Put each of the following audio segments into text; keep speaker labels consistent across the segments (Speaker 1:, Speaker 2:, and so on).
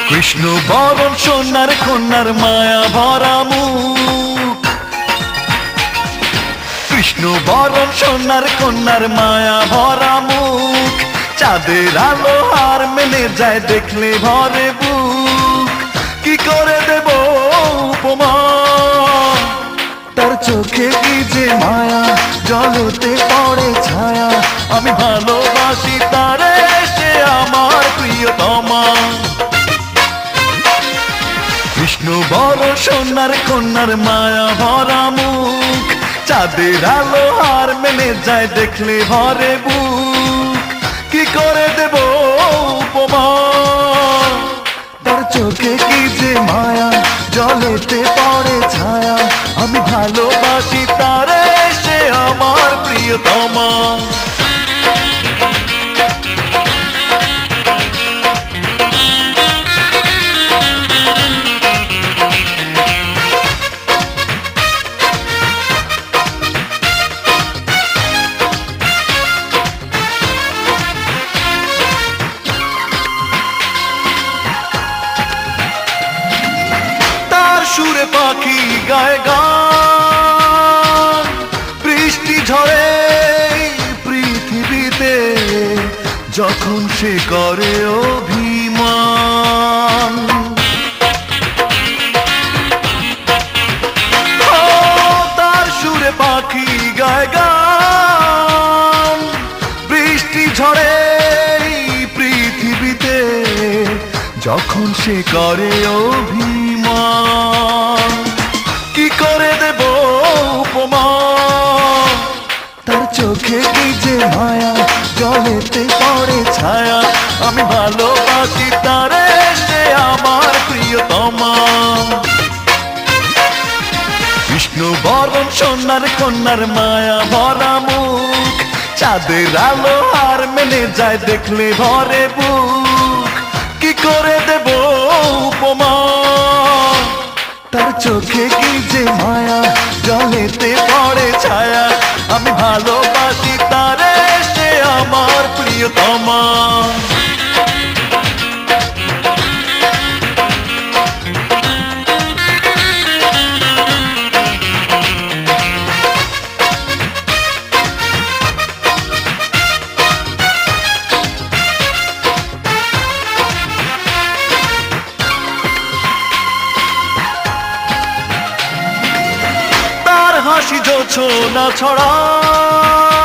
Speaker 1: কৃষ্ণ বরণ সোনার কন্যার মায়া ভরা মুখ, কৃষ্ণ বরণ সোনার কন্যার মায়া ভরা মুখ, চাঁদের আলো হার মেলে যায় দেখলে ভরে বুক। কি করে দেব উপমা, তার চোখে কি যে মায়া, জলেতে পড়ে ছায়া। আমি ভালোবাসি তারে, সে আমার প্রিয়তমা। কৃষ্ণ বরণ সোনার কন্যার মায়া ভরা মুখ, চাঁদের আলো হার মেলে যায় দেখলে ভরে বুক। কি করে দেব উপমা, তার চোখে কি যে মায়া, জলেতে পড়ে ছায়া। আমি ভালোবাসি তারে, সে আমার প্রিয়তমা। সুরে পাখি গায়ে গান, বৃষ্টি ঝরে পৃথিবীতে যখন সে করে অভিমান। তার সুরে পাখি গায়ে গান, বৃষ্টি ঝরে পৃথিবীতে যখন সে করে অভিমান। কি করে দেব উপমা, তার চোখে কি যে মায়া, জলেতে পড়ে ছায়া। আমি ভালোবাসি তারে, সে আমার প্রিয়তমা। কৃষ্ণ বরণ সোনার কন্যার মায়া ভরা মুখ, চাঁদের আলো হার মেলে যায় দেখলে ভরে বুক। কি করে দেব উপমা, তার চোখে কি যে মায়া, জলেতে পড়ে ছায়া। আমি ভালোবাসি তারে, সে আমার প্রিয়তমা। হাসি জোছনা ছড়ায়,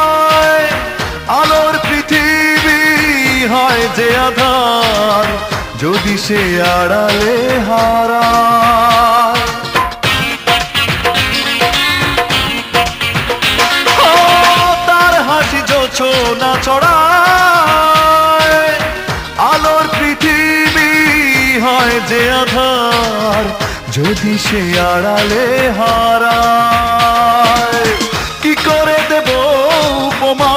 Speaker 1: আলোর পৃথিবী হয় যে আধার যদি সে আড়ালে হারায়। তার হাসি জোছনা ছড়ায়, আলোর পৃথিবী হয় যে আধার যদি সে আড়ালে হারায়। কি করে দেব উপমা,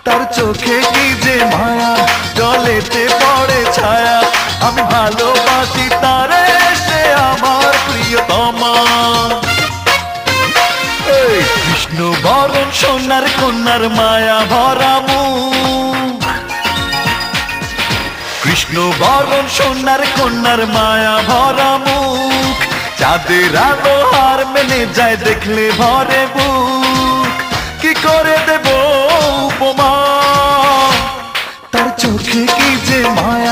Speaker 1: তার চোখে কি যে মায়া, জলেতে পড়ে ছায়া। আমি ভালোবাসি তারে, সে আমার প্রিয়তমা। কৃষ্ণ বরণ সোনার কন্যার মায়া ভরা মুখ, কৃষ্ণ বরণ সোনার কন্যার মায়া ভরা মুখ, চাঁদের আলো হার মেলে যায় দেখলে ভরে বুক। কি করে দেব উপমা, তার চোখে কি যে মায়া,